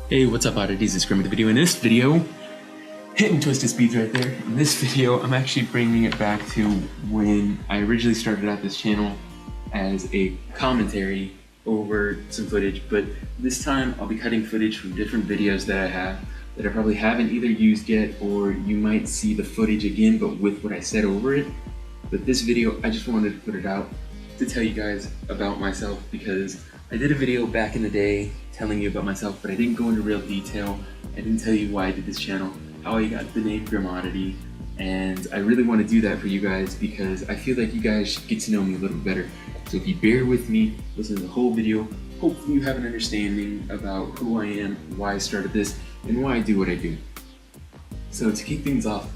Hey, what's up, oddities? It's GrimOddity. In this video, hitting twisted speeds right there. In this video, I'm actually bringing it back to when I originally started out this channel as a commentary over some footage, but this time I'll be cutting footage from different videos that I have that I probably haven't either used yet, or you might see the footage again, but with what I said over it. But this video, I just wanted to put it out to tell you guys about myself, because I did a video back in the day telling you about myself, but I didn't go into real detail. I didn't tell you why I did this channel, how I got the name GrimOddity, and I really want to do that for you guys because I feel like you guys should get to know me a little better. So if you bear with me, listen to the whole video, hopefully you have an understanding about who I am, why I started this, and why I do what I do. So to kick things off,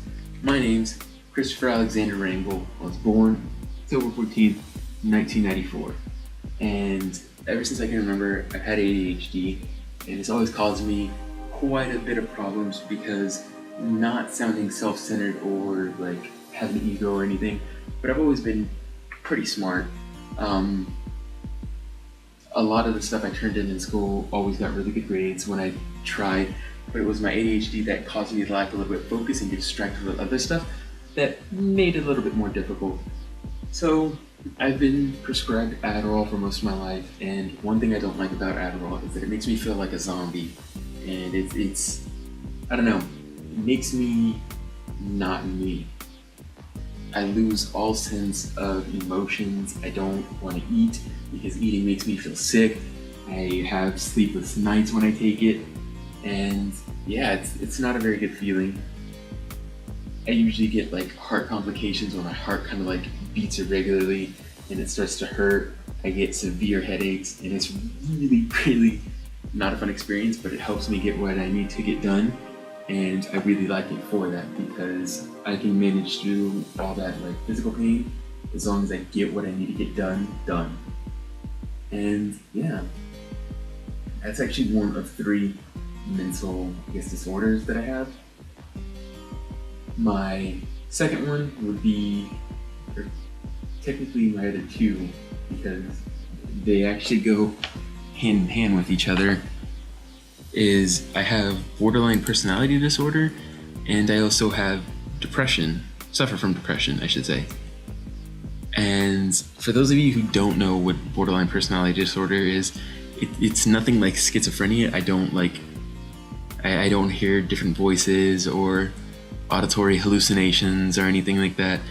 my name's Christopher Alexander Rangel. I was born October 14th, 1994. And ever since I can remember, I've had ADHD, and it's always caused me quite a bit of problems because not sounding self-centered or like having an ego or anything, but I've always been pretty smart. A lot of the stuff I turned in school always got really good grades when I tried, but it was my ADHD that caused me to lack a little bit of focus and get distracted with other stuff that made it a little bit more difficult. So I've been prescribed Adderall for most of my life, and one thing I don't like about Adderall is that it makes me feel like a zombie, and it's I don't know, it makes me not me. I lose all sense of emotions. I don't want to eat because eating makes me feel sick. I have sleepless nights when I take it, and yeah, it's not a very good feeling. I usually get like heart complications where my heart kind of like beats irregularly and it starts to hurt. I get severe headaches, and it's really not a fun experience, but it helps me get what I need to get done, and I really like it for that because I can manage through all that like physical pain as long as I get what I need to get done. And yeah, that's actually one of 3 mental, disorders that I have. My second one would be, or technically my other 2, because they actually go hand in hand with each other, is I have borderline personality disorder, and I also have depression, suffer from depression, I should say. And for those of you who don't know what borderline personality disorder is, it's nothing like schizophrenia. I don't hear different voices or auditory hallucinations or anything like that.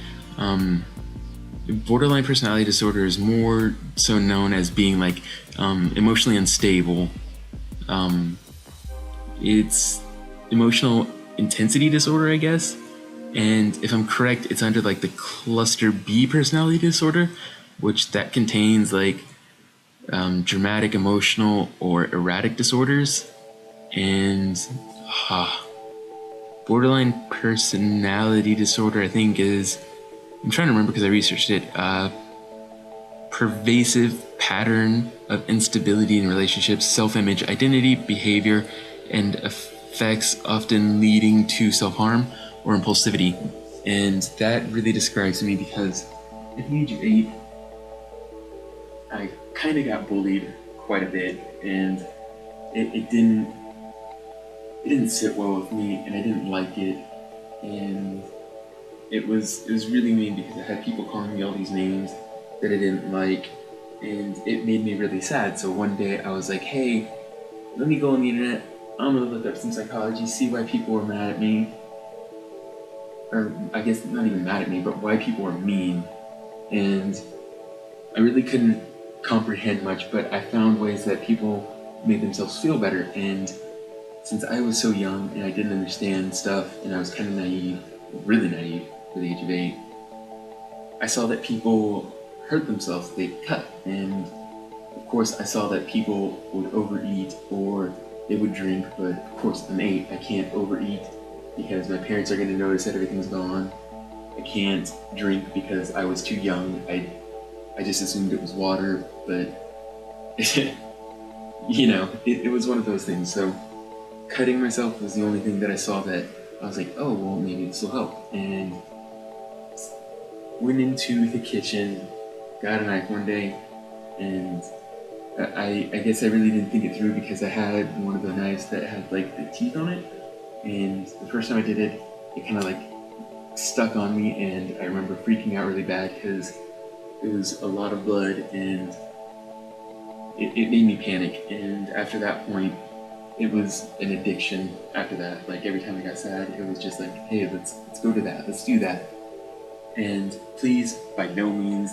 Borderline personality disorder is more so known as being like emotionally unstable. It's emotional intensity disorder, I guess. And if I'm correct, it's under like the cluster B personality disorder, which that contains like dramatic, emotional, or erratic disorders. And borderline personality disorder, I think, is, I'm trying to remember because I researched it, pervasive pattern of instability in relationships, self-image, identity, behavior, and effects, often leading to self-harm or impulsivity. And that really describes me because at the age of 8, I kind of got bullied quite a bit, and it didn't sit well with me, and I didn't like it, and it was really mean because I had people calling me all these names that I didn't like, and it made me really sad. So one day I was like, hey, let me go on the internet, I'm gonna look up some psychology, see why people were mad at me, or I guess not even mad at me, but why people were mean. And I really couldn't comprehend much, but I found ways that people made themselves feel better. And since I was so young and I didn't understand stuff, and I was kind of naive, really naive for the age of 8, I saw that people hurt themselves, they cut. And of course I saw that people would overeat or they would drink, but of course I'm 8, I can't overeat because my parents are going to notice that everything's gone. I can't drink because I was too young. I just assumed it was water, but you know, it was one of those things. So cutting myself was the only thing that I saw that I was like, oh, well, maybe this will help. And went into the kitchen, got a knife one day, and I guess I really didn't think it through because I had one of the knives that had like the teeth on it, and the first time I did it, it kind of like stuck on me, and I remember freaking out really bad because it was a lot of blood, and it made me panic. And after that point, it was an addiction. After that, like every time I got sad, it was just like, hey, let's go to that, let's do that. And please, by no means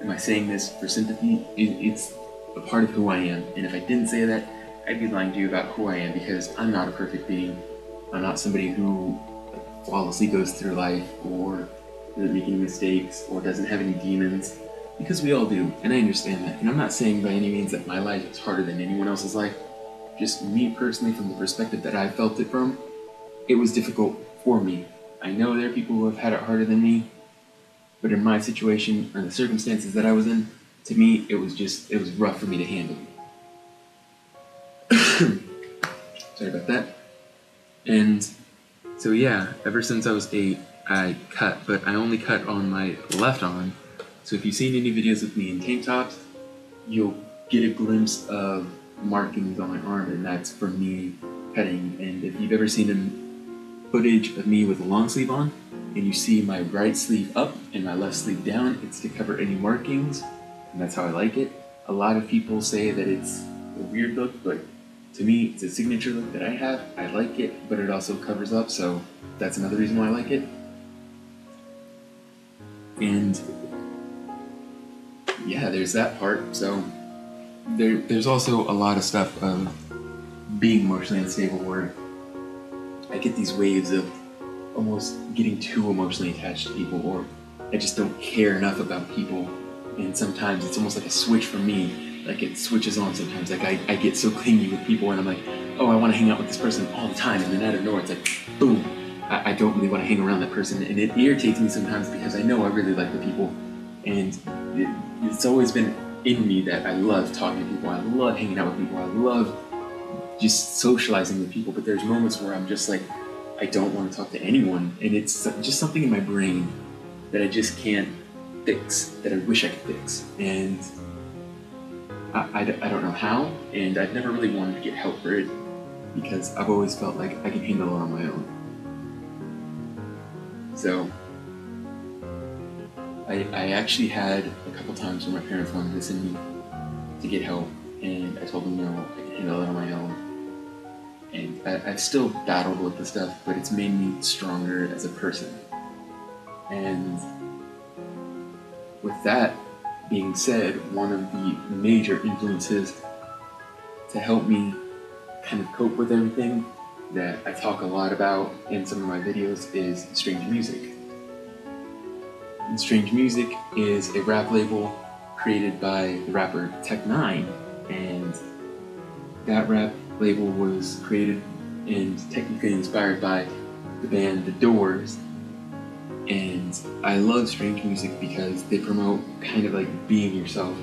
am I saying this for sympathy. It's a part of who I am, and if I didn't say that, I'd be lying to you about who I am, because I'm not a perfect being. I'm not somebody who flawlessly goes through life, or doesn't make any mistakes, or doesn't have any demons, because we all do, and I understand that. And I'm not saying by any means that my life is harder than anyone else's life. Just me personally, from the perspective that I felt it from, it was difficult for me. I know there are people who have had it harder than me, but in my situation, or the circumstances that I was in, to me, it was rough for me to handle. Sorry about that. And so yeah, ever since I was 8, I cut, but I only cut on my left arm. So if you've seen any videos of me in tank tops, you'll get a glimpse of markings on my arm, and that's from me cutting. And if you've ever seen footage of me with a long sleeve on, and you see my right sleeve up and my left sleeve down, it's to cover any markings, and that's how I like it. A lot of people say that it's a weird look, but to me, it's a signature look that I have. I like it, but it also covers up, so that's another reason why I like it. And yeah, there's that part. So there's also a lot of stuff of being emotionally unstable where I get these waves of almost getting too emotionally attached to people, or I just don't care enough about people. And sometimes it's almost like a switch for me, like it switches on sometimes. Like I get so clingy with people, and I'm like, oh, I want to hang out with this person all the time, and then out of nowhere it's like, boom, I don't really want to hang around that person. And it irritates me sometimes because I know I really like the people, and it's always been in me that I love talking to people, I love hanging out with people, I love just socializing with people, but there's moments where I'm just like, I don't want to talk to anyone, and it's just something in my brain that I just can't fix, that I wish I could fix. And I don't know how, and I've never really wanted to get help for it because I've always felt like I can handle it on my own. So I actually had a couple times where my parents wanted to send me to get help, and I told them no, I can handle it on my own. And I've still battled with the stuff, but it's made me stronger as a person. And with that being said, one of the major influences to help me kind of cope with everything that I talk a lot about in some of my videos is Strange Music. And Strange Music is a rap label created by the rapper Tech9, and that rap label was created and technically inspired by the band The Doors. And I love Strange Music because they promote kind of like being yourself.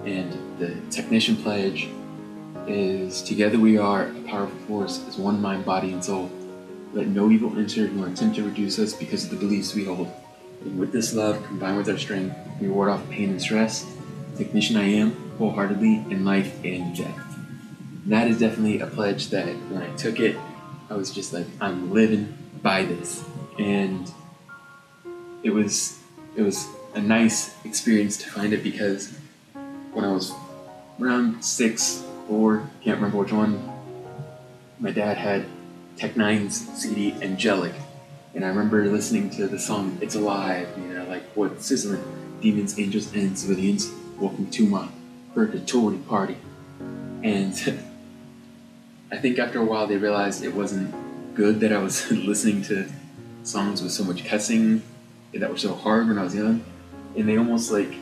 And the Technician pledge is, together we are a powerful force as one mind, body, and soul. Let no evil enter nor attempt to reduce us because of the beliefs we hold. And with this love, combined with our strength, we ward off pain and stress. Technician I am, wholeheartedly, in life and death. And that is definitely a pledge that when I took it, I was just like, I'm living by this. And it was a nice experience to find it, because when I was around 6 or can't remember which one, my dad had Tech9's CD Angelic, and I remember listening to the song It's Alive, like what sizzling, demons, angels, and civilians, welcome to my purgatory party. And I think after a while they realized it wasn't good that I was listening to songs with so much cussing that were so hard when I was young, and they almost like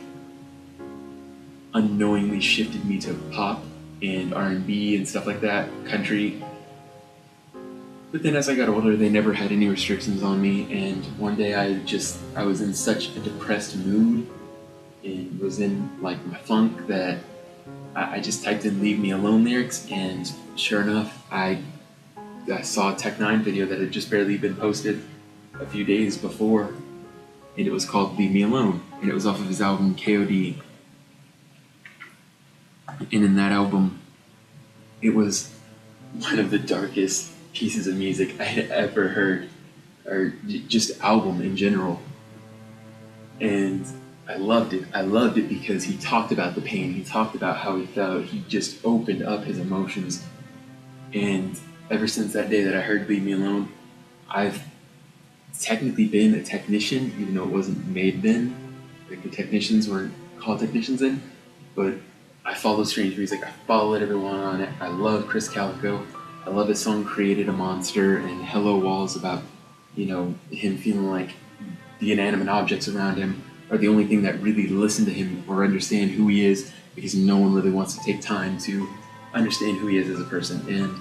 unknowingly shifted me to pop and R&B and stuff like that, country. But then as I got older, they never had any restrictions on me, and one day I was in such a depressed mood and was in like my funk that I just typed in "Leave Me Alone" lyrics, and sure enough, I saw a Tech9 video that had just barely been posted a few days before, and it was called "Leave Me Alone," and it was off of his album KOD. And in that album, it was one of the darkest pieces of music I had ever heard, or just album in general. And I loved it. I loved it because he talked about the pain. He talked about how he felt. He just opened up his emotions. And ever since that day that I heard Leave Me Alone, I've technically been a technician, even though it wasn't made then. Like, the technicians weren't called technicians then. But I follow Strange Music. I followed everyone on it. I love Chris Calico. I love his song Created a Monster and Hello Walls, about, him feeling like the inanimate objects around him are the only thing that really listen to him or understand who he is, because no one really wants to take time to understand who he is as a person. And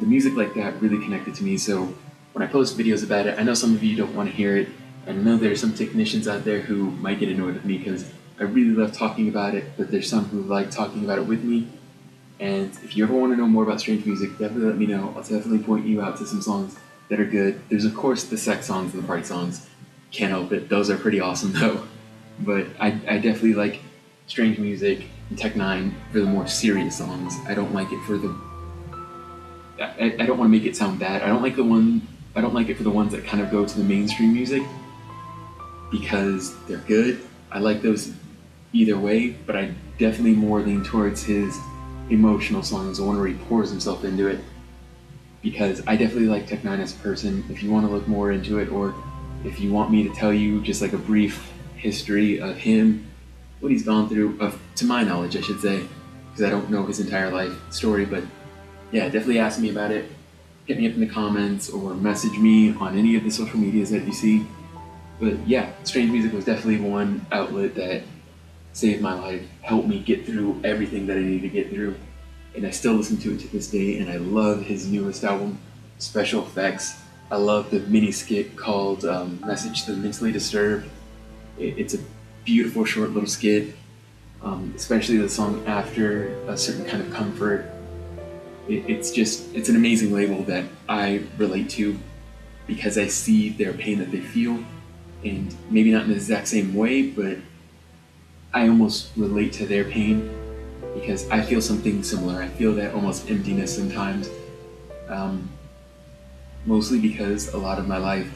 the music like that really connected to me. So when I post videos about it, I know some of you don't want to hear it. I know there's some technicians out there who might get annoyed with me because I really love talking about it, but there's some who like talking about it with me. And if you ever want to know more about Strange Music, definitely let me know. I'll definitely point you out to some songs that are good. There's, of course, the sex songs and the party songs. Can't help it. Those are pretty awesome, though. But I definitely like Strange Music and Tech Nine for the more serious songs. I don't like it for the... I don't want to make it sound bad. I don't like it for the ones that kind of go to the mainstream music, because they're good. I like those either way, but I definitely more lean towards his emotional songs, the one where he pours himself into it, because I definitely like Tech Nine as a person. If you want to look more into it, or if you want me to tell you just like a brief history of him, what he's gone through, to my knowledge, I should say, because I don't know his entire life story, but yeah, definitely ask me about it. Hit me up in the comments or message me on any of the social medias that you see. But yeah, Strange Music was definitely one outlet that saved my life, helped me get through everything that I needed to get through. And I still listen to it to this day, and I love his newest album, Special Effects. I love the mini skit called Message to the Mentally Disturbed. It's a beautiful short little skit, especially the song After a Certain Kind of Comfort. It's an amazing label that I relate to, because I see their pain that they feel, and maybe not in the exact same way, but I almost relate to their pain because I feel something similar. I feel that almost emptiness sometimes, mostly because a lot of my life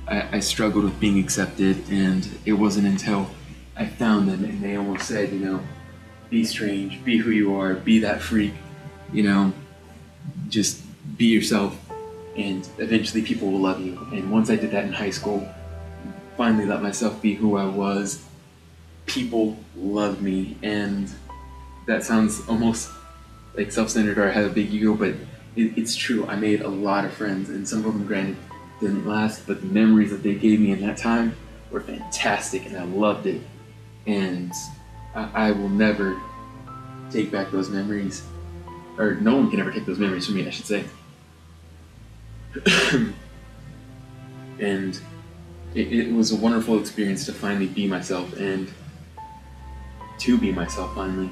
I struggled with being accepted, and it wasn't until I found them and they almost said, be strange, be who you are, be that freak, just be yourself, and eventually people will love you. And once I did that in high school, finally let myself be who I was, people loved me. And that sounds almost like self-centered or I have a big ego, but it's true. I made a lot of friends, and some of them, granted, didn't last, but the memories that they gave me in that time were fantastic, and I loved it. And I will never take back those memories, or no one can ever take those memories from me, I should say. And it was a wonderful experience to finally be myself, and to be myself finally,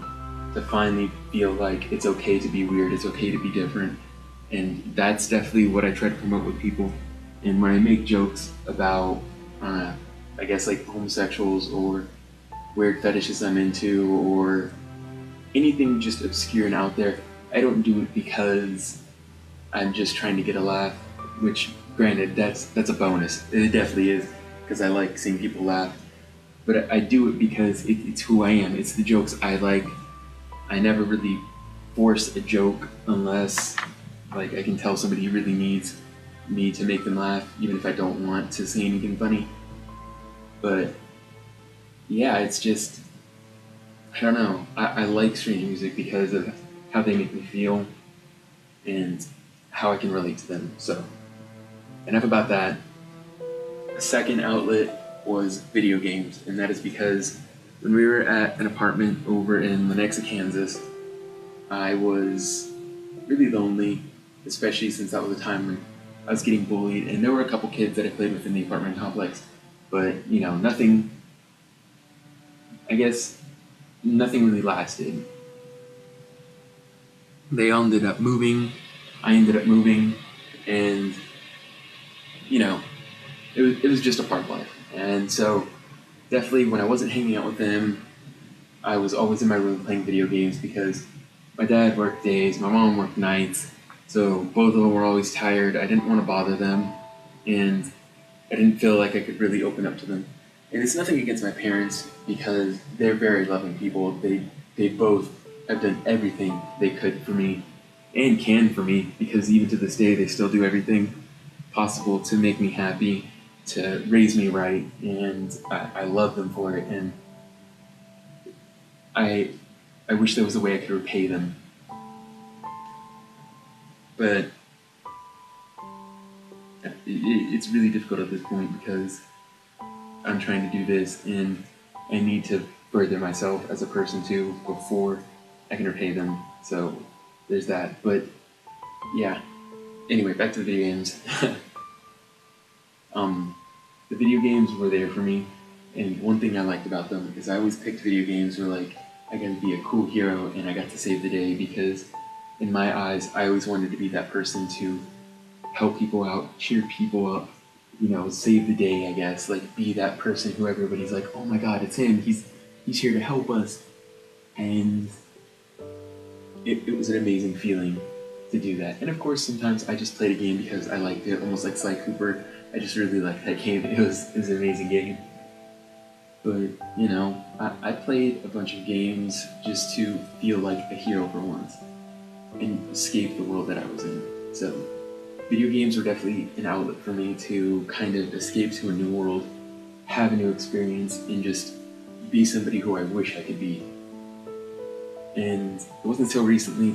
to finally feel like it's okay to be weird, it's okay to be different. And that's definitely what I try to promote with people. And when I make jokes about, I guess, like homosexuals or weird fetishes I'm into, or anything just obscure and out there, I don't do it because I'm just trying to get a laugh, which, granted, that's a bonus. It definitely is, because I like seeing people laugh. But I do it because it's who I am. It's the jokes I like. I never really force a joke unless, like, I can tell somebody really needs me to make them laugh, even if I don't want to say anything funny. But yeah, it's just, I don't know. I like Strange Music because of how they make me feel and how I can relate to them. So, enough about that. The second outlet was video games, and that is because when we were at an apartment over in Lenexa, Kansas, I was really lonely, especially since that was a time when I was getting bullied, and there were a couple kids that I played with in the apartment complex, but nothing really lasted. They all ended up moving, I ended up moving, and it was just a part of life. And so definitely when I wasn't hanging out with them, I was always in my room playing video games because my dad worked days, my mom worked nights, so both of them were always tired. I didn't want to bother them, and I didn't feel like I could really open up to them. And it's nothing against my parents because they're very loving people. They both have done everything they could for me and can for me, because even to this day they still do everything possible to make me happy, to raise me right, and I love them for it. And I wish there was a way I could repay them, but it's really difficult at this point because I'm trying to do this and I need to further myself as a person too before I can repay them. So there's that. But yeah. Anyway, back to the video games. The video games were there for me, and one thing I liked about them is I always picked video games where like I got to be a cool hero and I got to save the day, because in my eyes I always wanted to be that person to help people out, cheer people up, you know, save the day, I guess. Like, be that person who everybody's like, oh my god, it's him, he's here to help us. And it was an amazing feeling to do that. And of course, sometimes I just played a game because I liked it, almost like Sly Cooper. I just really liked that game. It was an amazing game. But, you know, I played a bunch of games just to feel like a hero for once and escape the world that I was in. So video games were definitely an outlet for me to kind of escape to a new world, have a new experience, and just be somebody who I wish I could be. And it wasn't until recently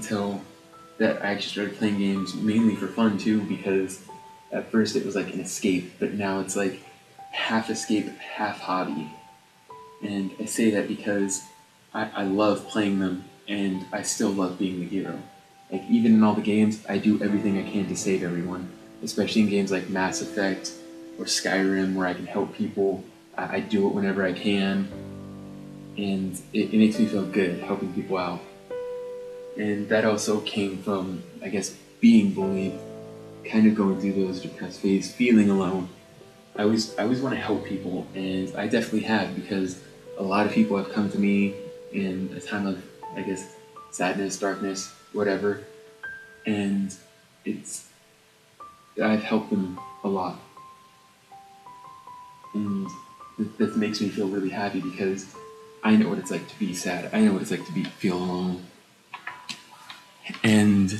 that I actually started playing games mainly for fun too, because at first it was like an escape, but now it's like half escape, half hobby. And I say that because I love playing them, and I still love being the hero. Like, even in all the games, I do everything I can to save everyone, especially in games like Mass Effect or Skyrim, where I can help people. I do it whenever I can, and it makes me feel good helping people out. And that also came from, I guess, being bullied, kind of going through those depressed phases, feeling alone. I always want to help people, and I definitely have, because a lot of people have come to me in a time of, I guess, sadness, darkness, whatever, and I've helped them a lot. And that makes me feel really happy, because I know what it's like to be sad. I know what it's like to feel alone. And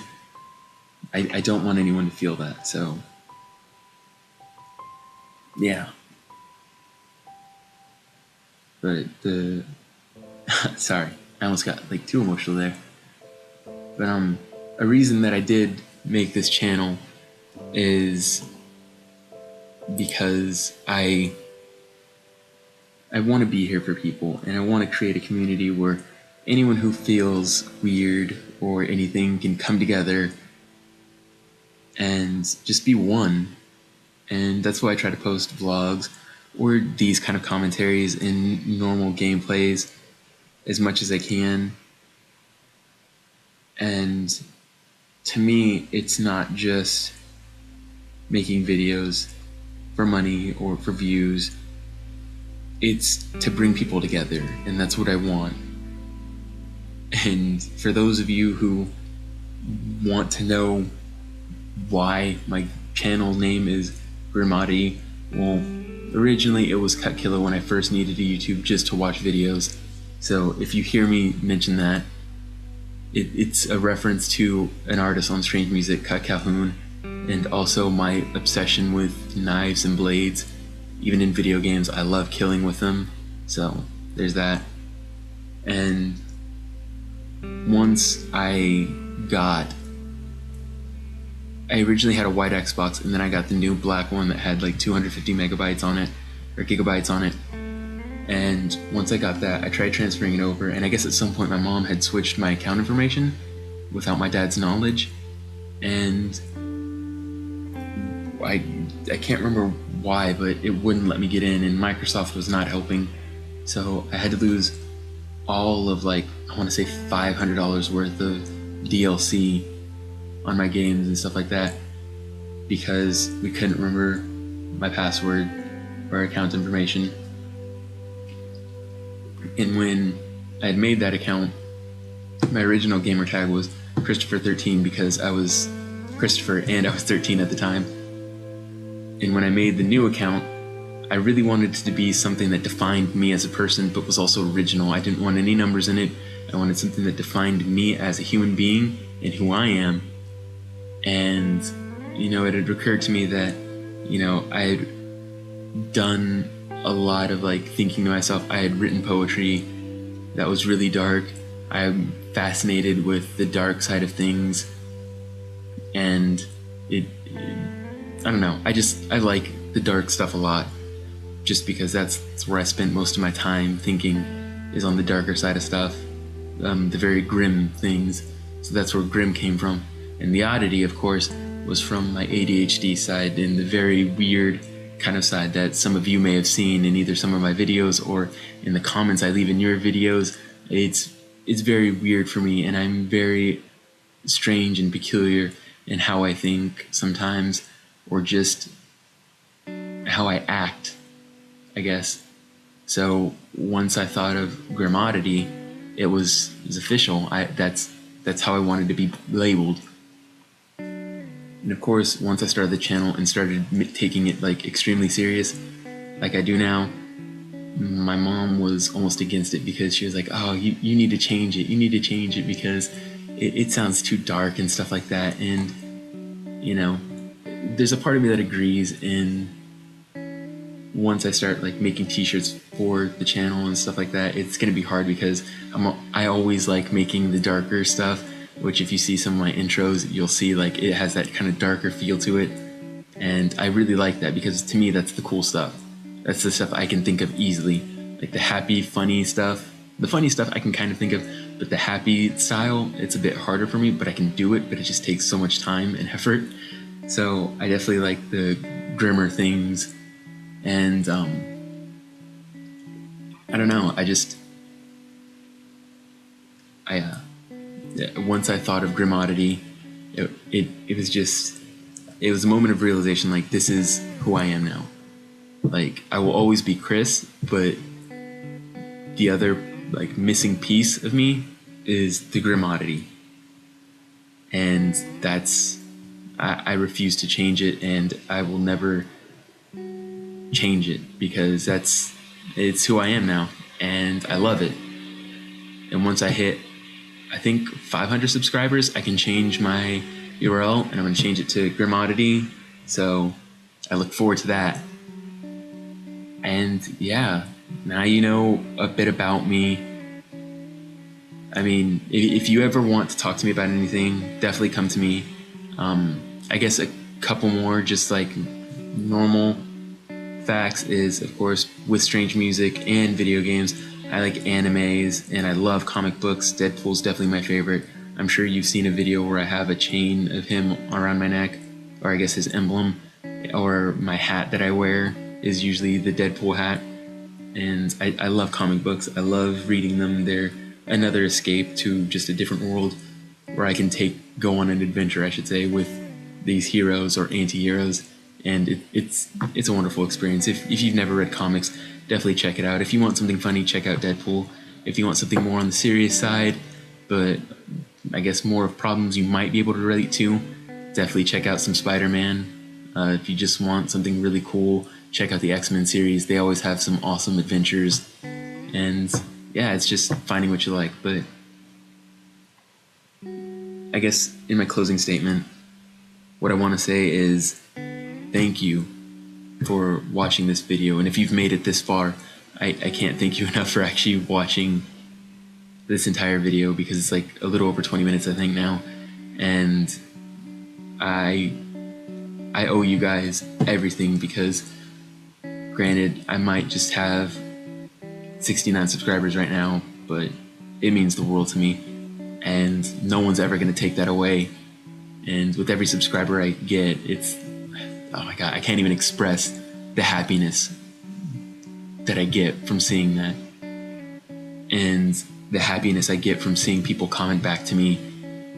I don't want anyone to feel that, so yeah. But sorry, I almost got like too emotional there. But a reason that I did make this channel is because I want to be here for people, and I want to create a community where anyone who feels weird or anything can come together and just be one. And that's why I try to post vlogs or these kind of commentaries in normal gameplays as much as I can. And to me, it's not just making videos for money or for views. It's to bring people together, and that's what I want. And for those of you who want to know why my channel name is GrimOddity, well, originally it was Cut Killer when I first needed a YouTube just to watch videos. So if you hear me mention that, it's a reference to an artist on Strange Music, Cut Calhoun, and also my obsession with knives and blades. Even in video games, I love killing with them. So there's that. And once I originally had a white Xbox, and then I got the new black one that had like 250 megabytes on it, or gigabytes on it. And once I got that, I tried transferring it over, and I guess at some point my mom had switched my account information without my dad's knowledge, and I can't remember why, but it wouldn't let me get in, and Microsoft was not helping. So I had to lose all of, like, I want to say $500 worth of DLC on my games and stuff like that, because we couldn't remember my password or account information. And when I had made that account. My original gamer tag was Christopher13 because I was Christopher and I was 13 at the time. And when I made the new account, I really wanted it to be something that defined me as a person but was also original. I didn't want any numbers in it. I wanted something that defined me as a human being and who I am. And, you know, it had occurred to me that, you know, I had done a lot of like thinking to myself. I had written poetry that was really dark. I'm fascinated with the dark side of things, and I don't know, I like the dark stuff a lot, just because that's where I spent most of my time thinking, is on the darker side of stuff, the very grim things. So that's where grim came from. And the oddity, of course, was from my ADHD side, and the very weird kind of side that some of you may have seen in either some of my videos or in the comments I leave in your videos. It's very weird for me, and I'm very strange and peculiar in how I think sometimes, or just how I act, I guess. So once I thought of GrimOddity, it was official. That's how I wanted to be labeled. And of course, once I started the channel and started taking it like extremely serious, like I do now, my mom was almost against it because she was like, oh, you need to change it. You need to change it because it sounds too dark and stuff like that. And, you know, there's a part of me that agrees. And once I start like making t-shirts for the channel and stuff like that, it's going to be hard because I always like making the darker stuff, which if you see some of my intros, you'll see like it has that kind of darker feel to it. And I really like that because to me, that's the cool stuff. That's the stuff I can think of easily. Like the happy, funny stuff. The funny stuff I can kind of think of, but the happy style, it's a bit harder for me, but I can do it, but it just takes so much time and effort. So I definitely like the grimmer things. And I don't know, once I thought of GrimOddity, it was a moment of realization, like, this is who I am now. Like, I will always be Chris, but the other, like, missing piece of me is the GrimOddity. And I refuse to change it, and I will never change it, because it's who I am now, and I love it. And once I hit, I think, 500 subscribers, I can change my URL, and I'm going to change it to GrimOddity. So I look forward to that. And yeah, now you know a bit about me. I mean, if you ever want to talk to me about anything, definitely come to me. I guess a couple more just like normal facts is, of course, with strange music and video games, I like animes and I love comic books. Deadpool's definitely my favorite. I'm sure you've seen a video where I have a chain of him around my neck, or I guess his emblem, or my hat that I wear is usually the Deadpool hat. And I love comic books. I love reading them. They're another escape to just a different world where I can go on an adventure, I should say, with these heroes or anti-heroes. And it's a wonderful experience. If you've never read comics, definitely check it out. If you want something funny, check out Deadpool. If you want something more on the serious side, but I guess more of problems you might be able to relate to, definitely check out some Spider-Man. If you just want something really cool, check out the X-Men series. They always have some awesome adventures. And yeah, it's just finding what you like. But I guess in my closing statement, what I want to say is thank you for watching this video. And if you've made it this far, I can't thank you enough for actually watching this entire video, because it's like a little over 20 minutes, I think, now. And I owe you guys everything, because granted, I might just have 69 subscribers right now, but it means the world to me, and no one's ever going to take that away. And with every subscriber I get, oh my god, I can't even express the happiness that I get from seeing that, and the happiness I get from seeing people comment back to me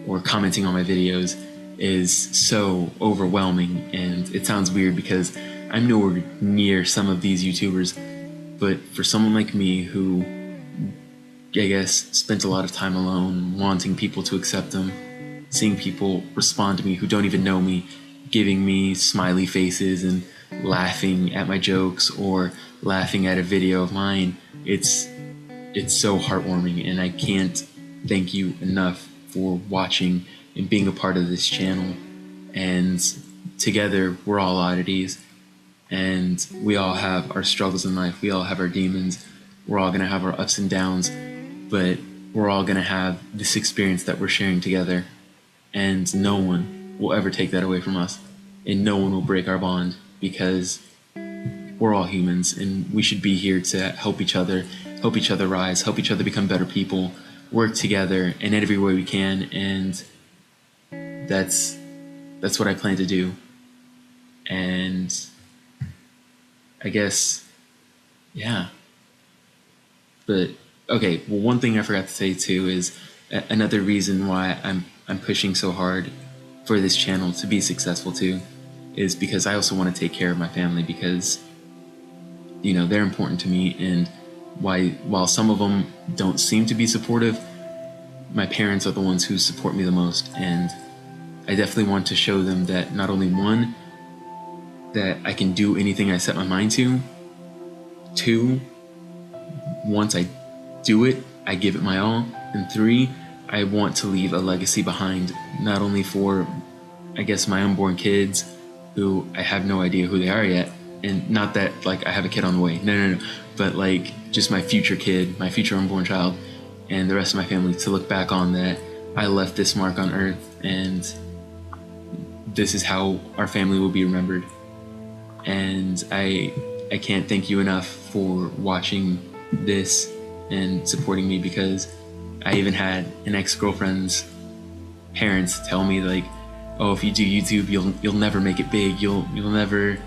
or commenting on my videos is so overwhelming. And it sounds weird because I'm nowhere near some of these YouTubers, but for someone like me who I guess, spent a lot of time alone, wanting people to accept them, seeing people respond to me who don't even know me, giving me smiley faces and laughing at my jokes or laughing at a video of mine. It's so heartwarming, and I can't thank you enough for watching and being a part of this channel. And together, we're all oddities, and we all have our struggles in life. We all have our demons. We're all gonna have our ups and downs, but we're all gonna have this experience that we're sharing together, and no one will ever take that away from us, and no one will break our bond, because we're all humans, and we should be here to help each other rise, help each other become better people, work together in every way we can, and that's what I plan to do. And I guess, yeah. But okay, well, one thing I forgot to say too is another reason why I'm pushing so hard for this channel to be successful too is because I also want to take care of my family, because you know, they're important to me, and while some of them don't seem to be supportive, my parents are the ones who support me the most, and I definitely want to show them that not only one, that I can do anything I set my mind to, two, once I do it, I give it my all, and three, I want to leave a legacy behind, not only for, I guess, my unborn kids, who I have no idea who they are yet, and not that like I have a kid on the way, no, but like just my future kid, my future unborn child, and the rest of my family, to look back on that I left this mark on earth, and this is how our family will be remembered. And I can't thank you enough for watching this and supporting me, because I even had an ex-girlfriend's parents tell me like, oh, if you do YouTube, you'll never make it big, you'll never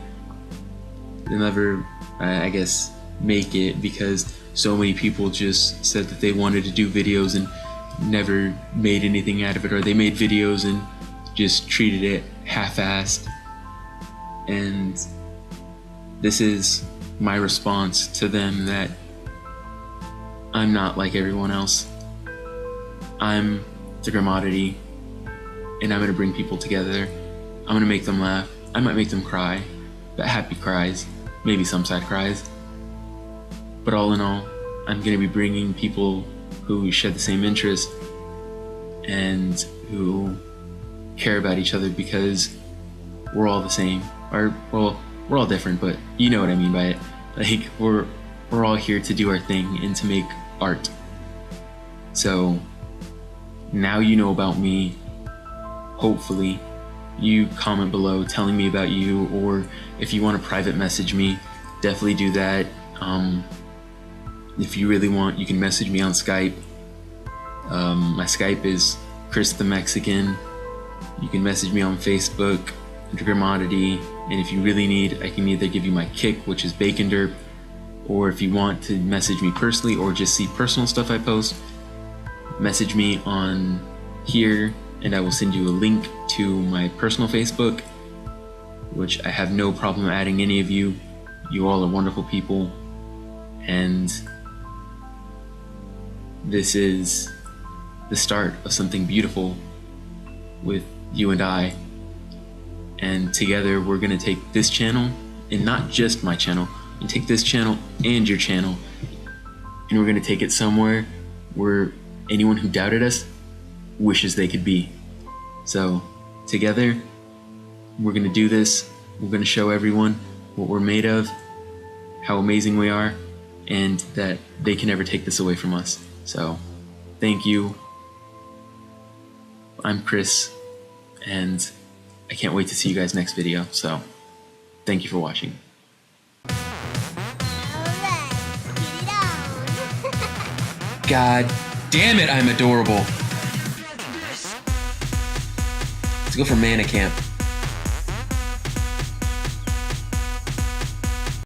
I guess make it, because so many people just said that they wanted to do videos and never made anything out of it, or they made videos and just treated it half-assed. And this is my response to them, that I'm not like everyone else. I'm the GrimOddity, and I'm gonna bring people together. I'm gonna make them laugh. I might make them cry, but happy cries, maybe some sad cries. But all in all, I'm gonna be bringing people who share the same interests and who care about each other, because we're all the same. Or, well, we're all different, but you know what I mean by it. Like, we're all here to do our thing and to make art. So now you know about me. Hopefully you comment below telling me about you, or if you want to private message me, definitely do that. If you really want, you can message me on Skype. My Skype is Chris the Mexican. You can message me on Facebook under GrimOddity, and if you really need, I can either give you my kick, which is Bacon Derp, or if you want to message me personally or just see personal stuff I post, message me on here, and I will send you a link to my personal Facebook, which I have no problem adding any of you. You all are wonderful people, and this is the start of something beautiful with you and I. And together we're gonna take this channel, and not just my channel, and take this channel and your channel, and we're gonna take it somewhere where anyone who doubted us wishes they could be. So together we're gonna do this. We're gonna show everyone what we're made of, how amazing we are, and that they can never take this away from us. So thank you. I'm Chris, and I can't wait to see you guys next video. So thank you for watching. God damn it, I'm adorable. Let's go for Mana Camp.